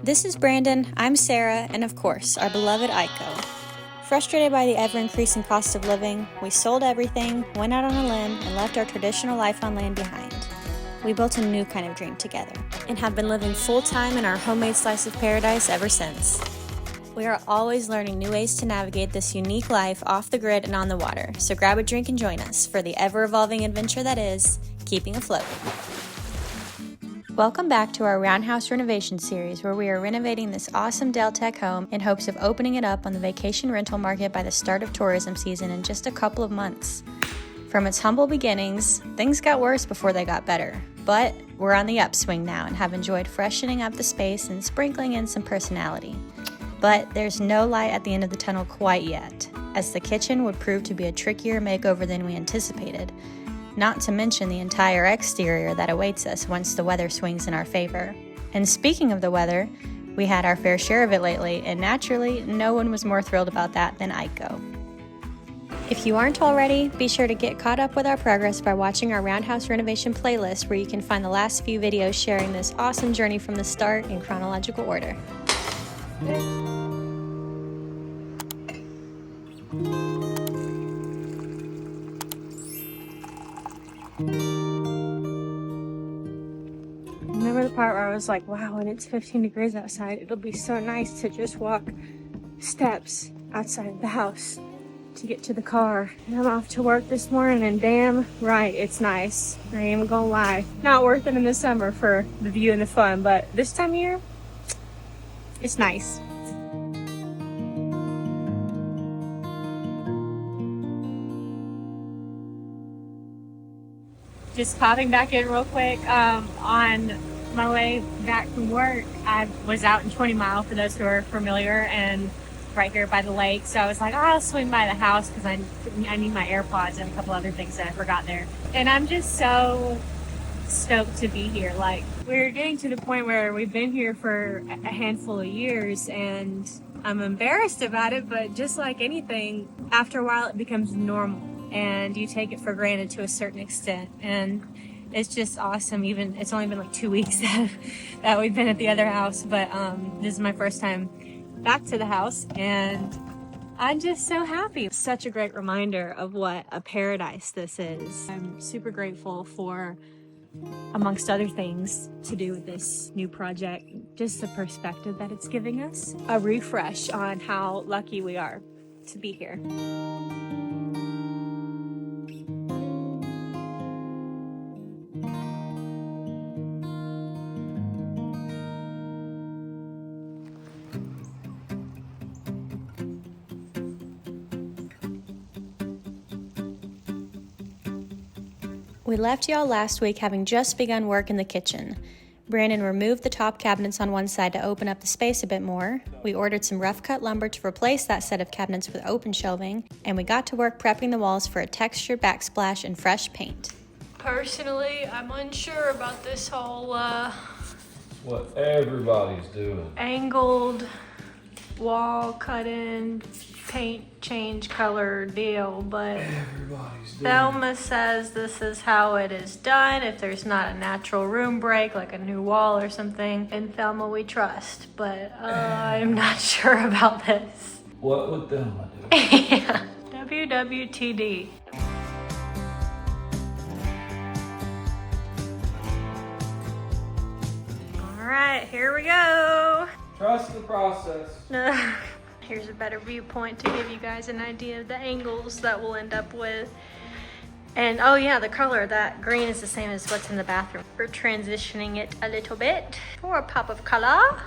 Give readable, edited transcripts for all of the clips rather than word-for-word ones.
This is Brandon, I'm Sarah, and of course, our beloved Aiko. Frustrated by the ever-increasing cost of living, we sold everything, went out on a limb, and left our traditional life on land behind. We built a new kind of dream together, and have been living full-time in our homemade slice of paradise ever since. We are always learning new ways to navigate this unique life off the grid and on the water, so grab a drink and join us for the ever-evolving adventure that is keeping afloat. Welcome back to our Roundhouse Renovation series, where we are renovating this awesome Del Tech home in hopes of opening it up on the vacation rental market by the start of tourism season in just a couple of months. From its humble beginnings, things got worse before they got better, but we're on the upswing now and have enjoyed freshening up the space and sprinkling in some personality. But there's no light at the end of the tunnel quite yet, as the kitchen would prove to be a trickier makeover than we anticipated. Not to mention the entire exterior that awaits us once the weather swings in our favor. And speaking of the weather, we had our fair share of it lately, and naturally, no one was more thrilled about that than Aiko. If you aren't already, be sure to get caught up with our progress by watching our Roundhouse Renovation playlist, where you can find the last few videos sharing this awesome journey from the start in chronological order. Remember the part where I was like, wow, when it's 15 degrees outside, it'll be so nice to just walk steps outside the house to get to the car. And I'm off to work this morning, and damn right, it's nice. I ain't even gonna lie. Not worth it in the summer for the view and the fun, but this time of year, it's nice. Just popping back in real quick. On my way back from work, I was out in 20 Mile, for those who are familiar, and right here by the lake. So I was like, oh, I'll swing by the house because I need my AirPods and a couple other things that I forgot there. And I'm just so stoked to be here. Like, we're getting to the point where we've been here for a handful of years, and I'm embarrassed about it, but just like anything, after a while it becomes normal. And you take it for granted to a certain extent, and it's just awesome. Even it's only been like 2 weeks that we've been at the other house, but this is my first time back to the house, and I'm just so happy. It's such a great reminder of what a paradise this is. I'm super grateful for, amongst other things to do with this new project, just the perspective that it's giving us, a refresh on how lucky we are to be here. We left y'all last week having just begun work in the kitchen. Brandon removed the top cabinets on one side to open up the space a bit more. We ordered some rough cut lumber to replace that set of cabinets with open shelving, and we got to work prepping the walls for a textured backsplash and fresh paint. Personally, I'm unsure about this whole what everybody's doing. Angled wall cut-in paint change color deal, but Thelma says this is how it is done if there's not a natural room break, like a new wall or something. And Thelma we trust, but I'm not sure about this. What would Thelma do? Yeah, WWTD. All right, here we go. Trust the process. Here's a better viewpoint to give you guys an idea of the angles that we'll end up with. And oh yeah, the color, that green is the same as what's in the bathroom. We're transitioning it a little bit for a pop of color.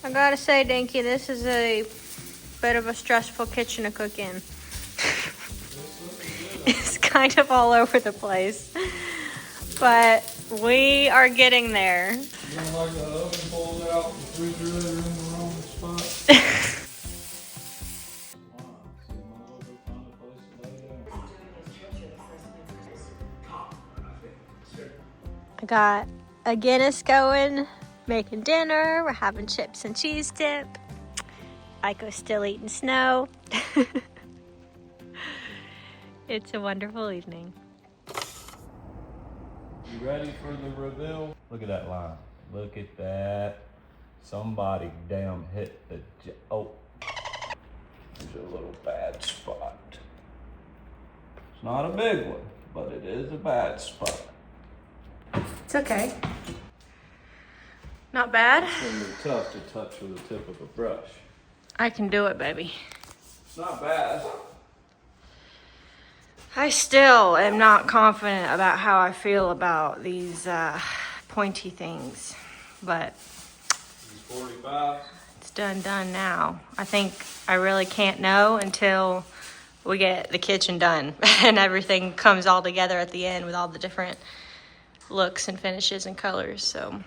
I gotta say, Dinky, this is a bit of a stressful kitchen to cook in. It's kind of all over the place, but we are getting there. You don't like the oven pulled out and the refrigerator in the wrong spot? I got Again, it's going, making dinner. We're having chips and cheese dip. Aiko's still eating snow. It's a wonderful evening. You ready for the reveal? Look at that line. Look at that. Somebody damn hit the oh. There's a little bad spot. It's not a big one, but it is a bad spot. It's okay. Not bad. It's gonna be tough to touch with the tip of a brush. I can do it, baby. It's not bad. I still am not confident about how I feel about these pointy things, but These 45. it's done now. I think I really can't know until we get the kitchen done and everything comes all together at the end with all the different looks and finishes and colors. So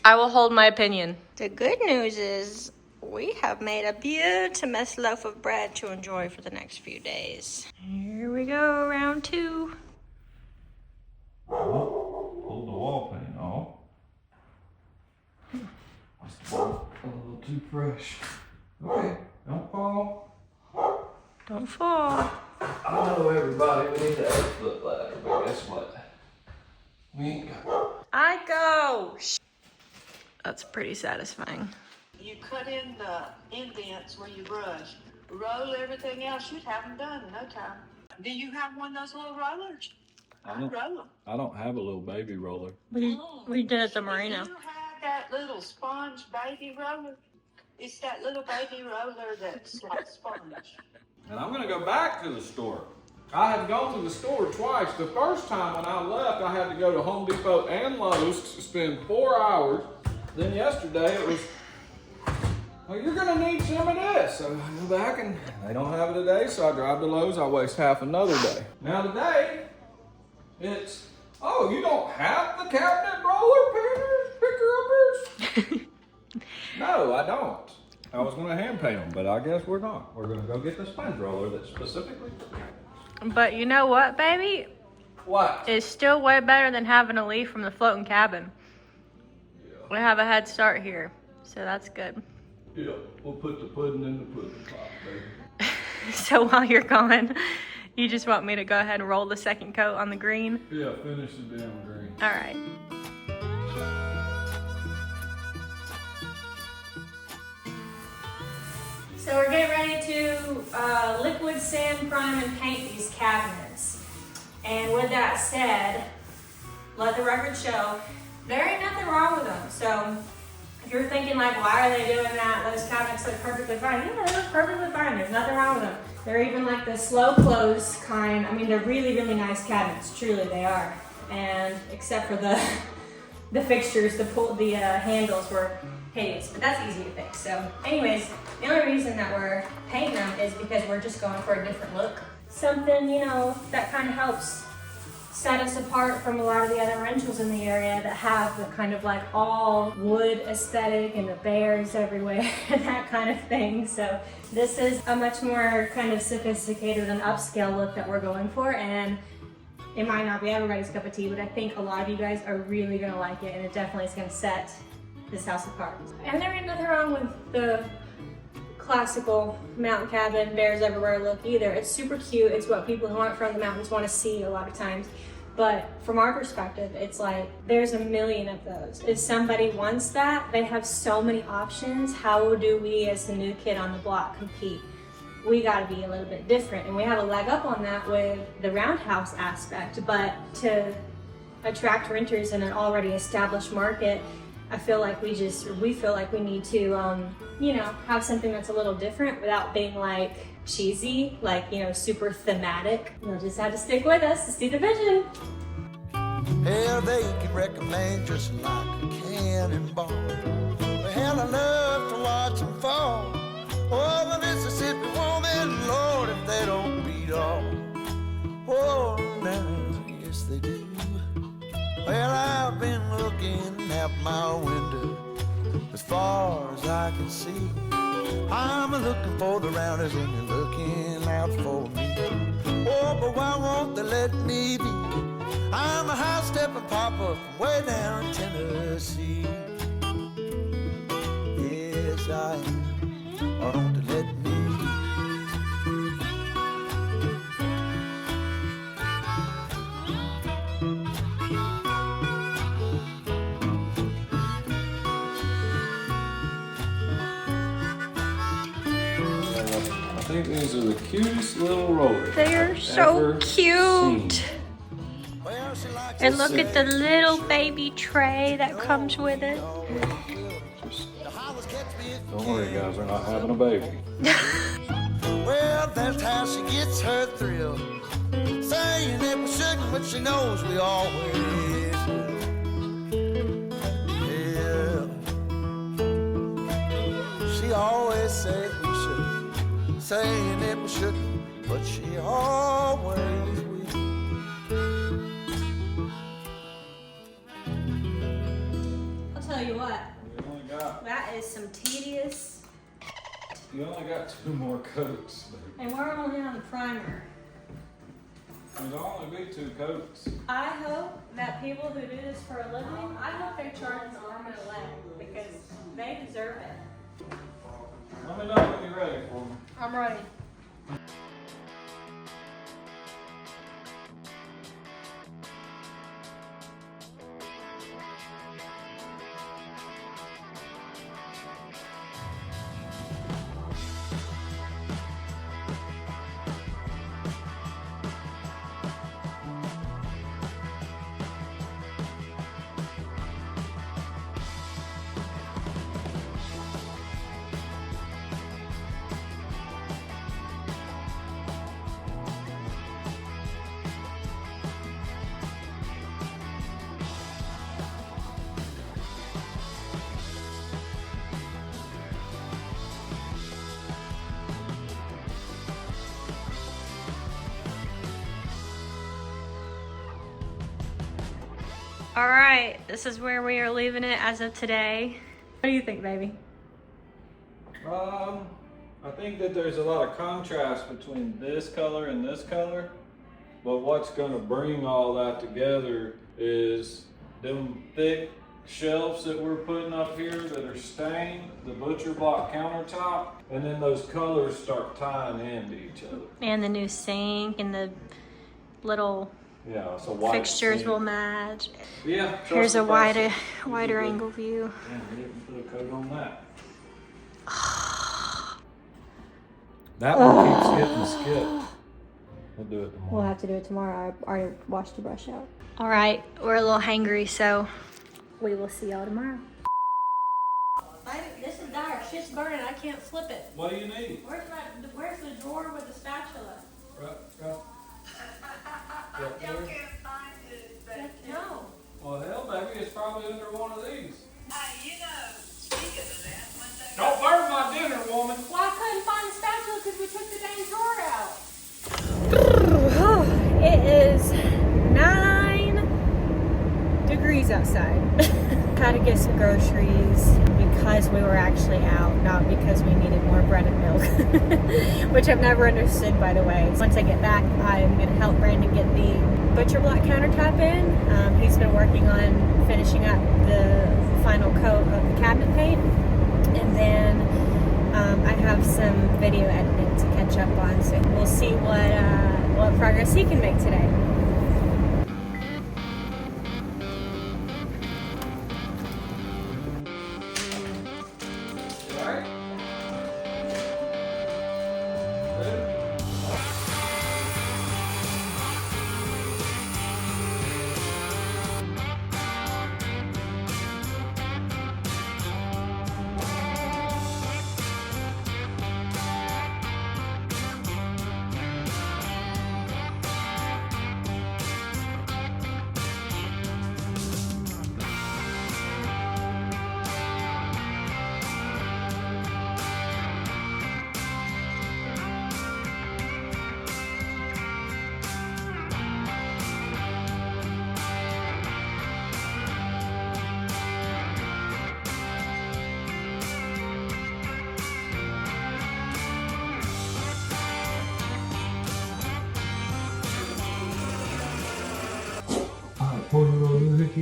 I will hold my opinion. The good news is we have made a beautiful loaf of bread to enjoy for the next few days. Here we go, round 2. Oh, pulled the wall paint off. Must have been a little too fresh. Okay, don't fall. Don't fall. I know everybody, we need an 8-foot ladder, but guess what? We ain't got I go. That's pretty satisfying. You cut in the indents where you brush. Roll everything else. You'd have them done in no time. Do you have one of those little rollers? I roll them. I don't have a little baby roller. We did at the marina. If you have that little sponge baby roller, it's that little baby roller that's like sponge. And I'm gonna go back to the store. I have gone to the store twice. The first time when I left, I had to go to Home Depot and Lowe's to spend 4 hours. Then yesterday it was, well, you're gonna need some of this. So I go back and they don't have it today, so I drive to Lowe's, I waste half another day. Now today, it's, oh, you don't have the cabinet roller picker-uppers? No, I don't. I was gonna hand paint them, but I guess we're not. We're gonna go get the sponge roller that's specifically. But you know what, baby? What? It's still way better than having a leaf from the floating cabin. Yeah. We have a head start here, so that's good. Yeah, we'll put the pudding in the pudding pot, baby. So while you're gone, you just want me to go ahead and roll the second coat on the green? Yeah, finish the damn green. All right. So we're getting ready to liquid sand, prime, and paint these cabinets. And with that said, let the record show, there ain't nothing wrong with them. So if you're thinking like, why are they doing that? Those cabinets look perfectly fine. Yeah, they look perfectly fine. There's nothing wrong with them. They're even like the slow close kind. I mean, they're really, really nice cabinets. Truly, they are. And except for the fixtures, the handles were hideous, but that's easy to fix. So anyways, the only reason that we're painting them is because we're just going for a different look. Something, you know, that kind of helps set us apart from a lot of the other rentals in the area that have the kind of like all wood aesthetic and the bears everywhere and that kind of thing. So this is a much more kind of sophisticated and upscale look that we're going for, and it might not be everybody's cup of tea, but I think a lot of you guys are really gonna like it, and it definitely is gonna set this house apart. And there ain't nothing wrong with the classical mountain cabin, bears everywhere look either. It's super cute. It's what people who aren't from the mountains want to see a lot of times. But from our perspective, it's like there's a million of those. If somebody wants that, they have so many options. How do we as the new kid on the block compete? We got to be a little bit different, and we have a leg up on that with the roundhouse aspect. But to attract renters in an already established market, I feel like we feel like we need to, you know, have something that's a little different without being like cheesy, like, you know, super thematic. You'll just have to stick with us to see the vision. Hell, they can wreck a man just like a cannonball. But hell, I love to watch them fall. Oh, the Mississippi woman, Lord, if they don't beat all. Oh, now, yes they do. Well, I've been looking out my window as far as I can see. I'm looking for the rounders and they're looking out for me. Oh, but why won't they let me be? I'm a high-stepping papa from way down in Tennessee. Yes, I am. Oh, don't you let me. I think these are the cutest little rollers. They are I've so ever cute. seen. Well, she likes And to look say at the little baby tray that comes with it. the highways catch me if you Don't worry, can. guys, we're not having a baby. Well, that's how she gets her thrill. Saying that we shouldn't, but she knows we always will. Yeah. She always says we shouldn't. Saying that we shouldn't, but she always will. I'll tell you what, That is some tedious, You only got 2 more coats. and we're only on the primer. There'll only be 2 coats. I hope that people who do this for a living, I hope they charge an arm and a leg because they deserve it. Let me know when you're ready for me. I'm ready. All right, this is where we are leaving it as of today. What do you think, baby? I think that there's a lot of contrast between this color and this color, but what's gonna bring all that together is them thick shelves that we're putting up here that are stained, the butcher block countertop, and then those colors start tying into each other. And the new sink and the little Yeah, so white fixtures sink. will match. Yeah. Here's trust a the process. wider angle view. Yeah, we didn't put a coat on that. That one keeps hitting skip. We'll do it tomorrow. We'll have to do it tomorrow. I already washed the brush out. All right, we're a little hangry, so we will see y'all tomorrow. This is dire. Shit's burning. I can't flip it. What do you need? Where's the drawer with the spatula? Right. Right there. find it, No. Well, hell, baby, it's probably under one of these. Speaking of that, one thing. Don't burn my dinner, woman. Well, I couldn't find the spatula because we took the dang drawer out. It is 9 degrees outside. Had to get some groceries because we were actually out, not because we needed more bread and milk, which I've never understood, by the way. Once I get back, I'm going to help Brandon get the butcher block countertop in. He's been working on finishing up the final coat of the cabinet paint, and then I have some video editing to catch up on, so we'll see what progress he can make today.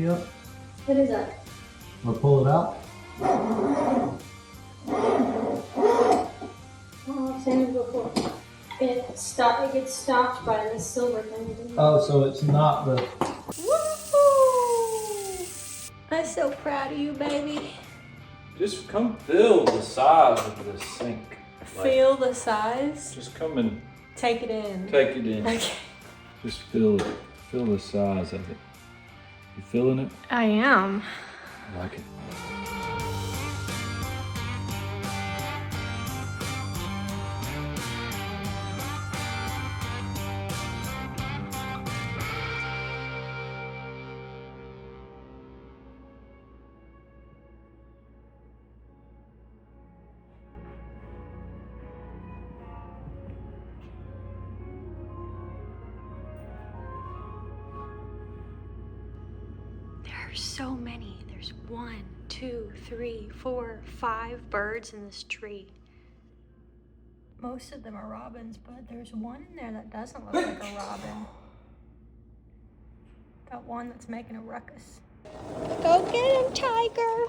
key up? What is that? Or pull it out? Oh, I've seen it before. It gets stopped by the silver thing. Oh, so it's not the... Woohoo! I'm so proud of you, baby. Just come feel the size of this sink. Feel the size? Just come and Take it in. take it in. Okay. Just feel it. Feel the size of it. You feeling it? I am. I like it. There are so many. There's 1, 2, 3, 4, 5 birds in this tree. Most of them are robins, but there's one in there that doesn't look like a robin. That one that's making a ruckus. Go get him, tiger!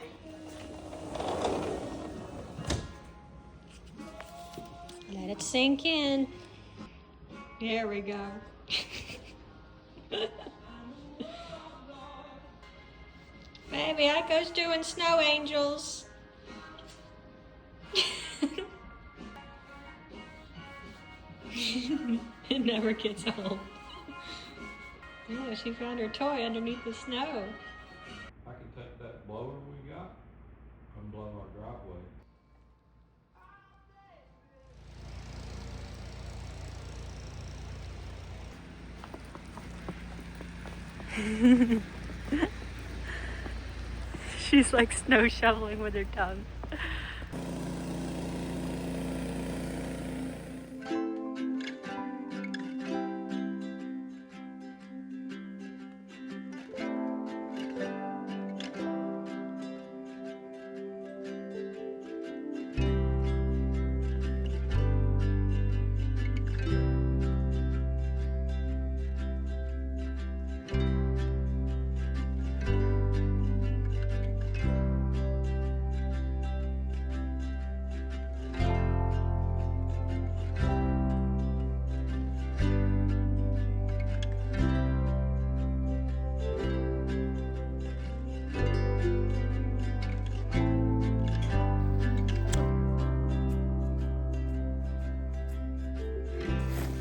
Let it sink in. There we go. Baby, Echo's doing snow angels. It never gets home. Yeah, she found her toy underneath the snow. I can take that blower we got and blow our driveway. She's like snow shoveling with her tongue.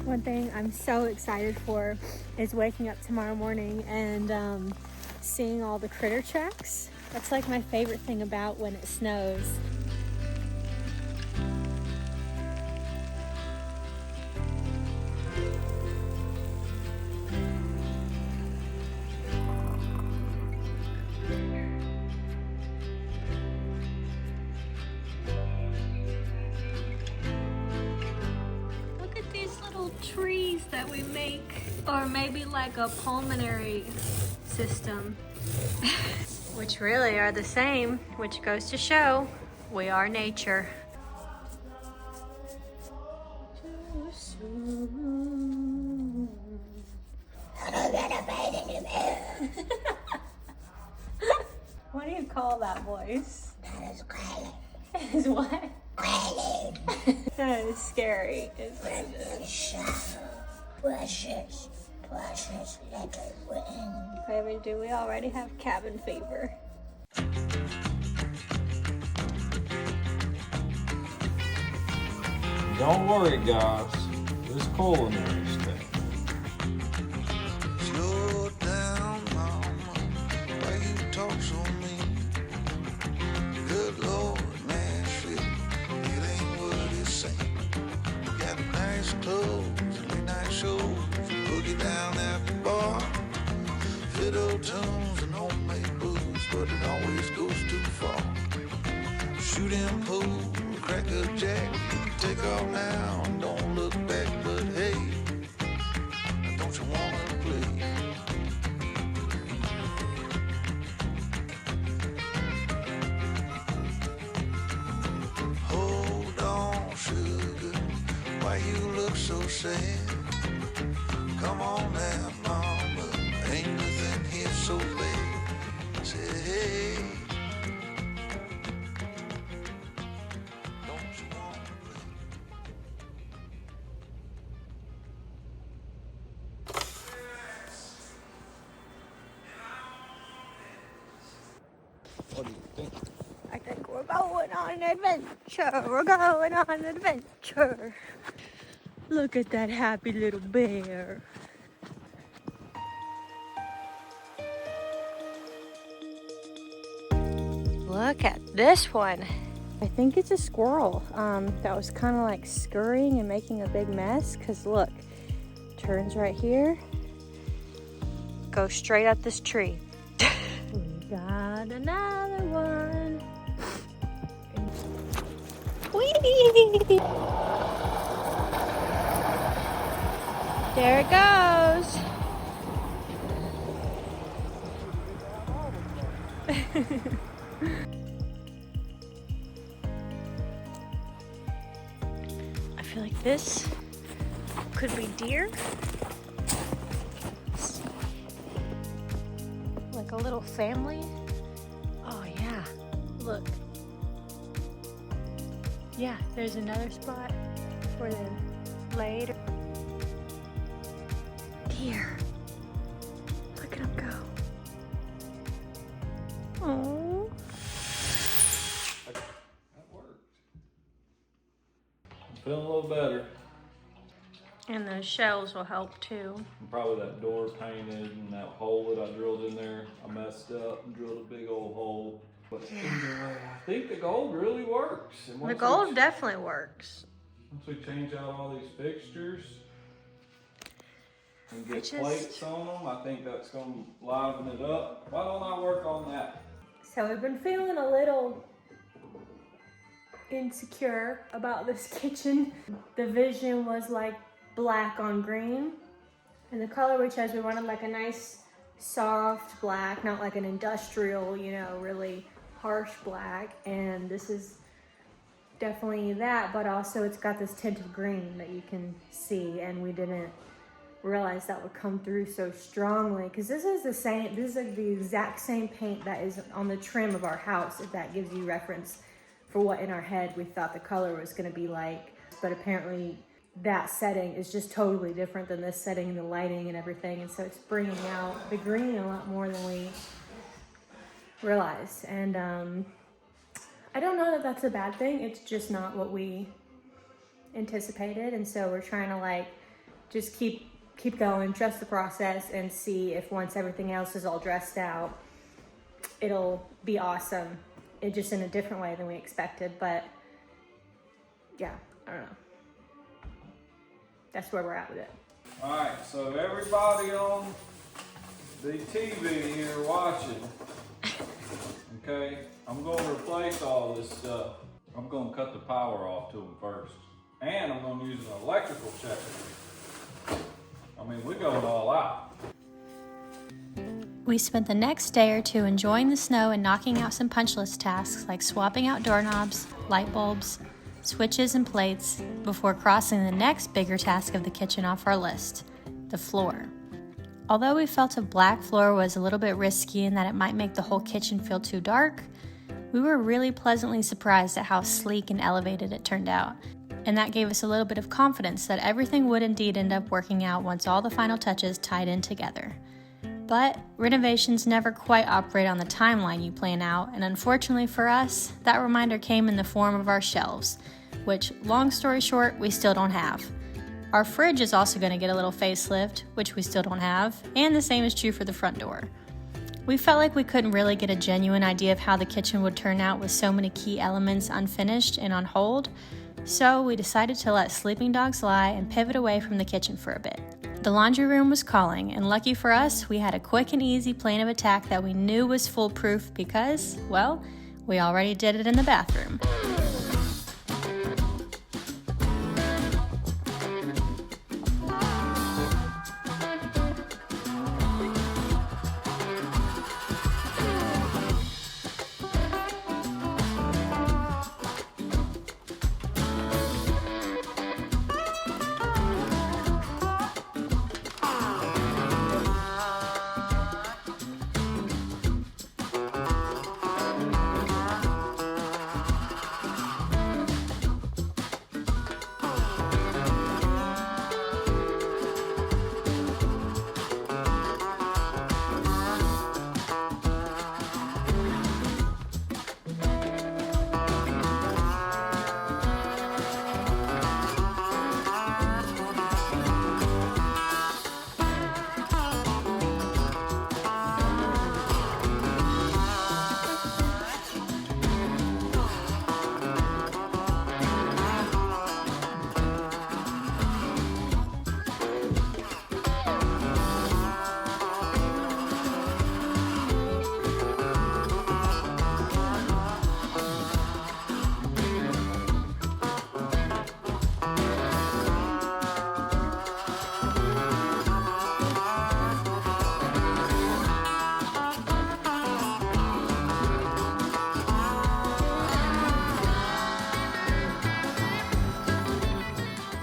One thing I'm so excited for is waking up tomorrow morning and seeing all the critter tracks. That's like my favorite thing about when it snows. Trees that we make, or maybe like a pulmonary system, which really are the same, which goes to show we are nature. What do you call that voice? That is Quaalude. Is what? Quaalude. That is scary. It's Precious, precious little wing. Baby, do we already have cabin fever? Don't worry, guys. This culinary stuff. Slow down, mama. Why you talk so mean? Good Lord, Nashville, it ain't what it seems. You got nice clothes and nice shows, boogie down at the bar, fiddle tunes and homemade booze, but it always goes too far. Shooting pool, crack a jack, take off now and don't look back, but hey, don't you wanna play? Hold on, sugar, why you look so sad? Come on now, mama, ain't nothing here so bad. What do you think? I think we're going on an adventure. We're going on an adventure. Look at that happy little bear. Look at this one. I think it's a squirrel that was kind of like scurrying and making a big mess. Because look, turns right here, goes straight up this tree. We got another one. Whee! There it goes. I feel like this could be deer. Like a little family. Oh yeah, look. Yeah, there's another spot where they laid. Deer. Look at them go. Oh. That worked. I'm feeling a little better. And those shells will help too. And probably that door painted and that hole that I drilled in there, I messed up and drilled a big old hole. But anyway, I think the gold really works. And The gold definitely works. once we change out all these fixtures and get just- plates on them, I think that's going to liven it up. Why don't I work on that? So we've been feeling a little insecure about this kitchen. The vision was like black on green. And the color we chose, we wanted like a nice soft black, not like an industrial, you know, really harsh black. And this is definitely that, but also it's got this tint of green that you can see, and we didn't realize that would come through so strongly, because this is like the exact same paint that is on the trim of our house, if that gives you reference for what in our head we thought the color was going to be like. But apparently that setting is just totally different than this setting, and the lighting and everything, and so it's bringing out the green a lot more than we realized. And I don't know that that's a bad thing. It's just not what we anticipated, and so we're trying to like just keep going, trust the process, and see if once everything else is all dressed out, it'll be awesome. It just in a different way than we expected. But yeah, I don't know. That's where we're at with it. All right, so everybody on the TV here watching, okay, I'm going to replace all this stuff. I'm going to cut the power off to them first. And I'm going to use an electrical checker. I mean, we're going all out. We spent the next day or two enjoying the snow and knocking out some punch list tasks like swapping out doorknobs, light bulbs, switches, and plates before crossing the next bigger task of the kitchen off our list, the floor. Although we felt a black floor was a little bit risky and that it might make the whole kitchen feel too dark, we were really pleasantly surprised at how sleek and elevated it turned out. And that gave us a little bit of confidence that everything would indeed end up working out once all the final touches tied in together. But renovations never quite operate on the timeline you plan out, and unfortunately for us, that reminder came in the form of our shelves, which, long story short, we still don't have. Our fridge is also going to get a little facelift, which we still don't have, and the same is true for the front door. We felt like we couldn't really get a genuine idea of how the kitchen would turn out with so many key elements unfinished and on hold, so we decided to let sleeping dogs lie and pivot away from the kitchen for a bit. The laundry room was calling, and lucky for us, we had a quick and easy plan of attack that we knew was foolproof because, well, we already did it in the bathroom.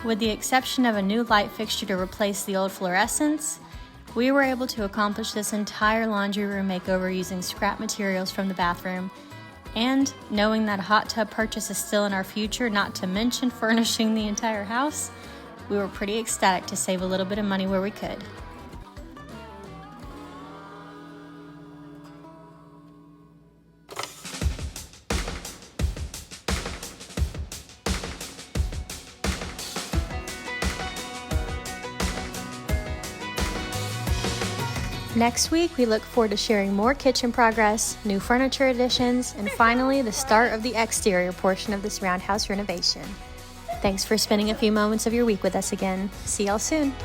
With the exception of a new light fixture to replace the old fluorescents, we were able to accomplish this entire laundry room makeover using scrap materials from the bathroom, and knowing that a hot tub purchase is still in our future, not to mention furnishing the entire house, we were pretty ecstatic to save a little bit of money where we could. Next week, we look forward to sharing more kitchen progress, new furniture additions, and finally, the start of the exterior portion of this roundhouse renovation. Thanks for spending a few moments of your week with us again. See y'all soon.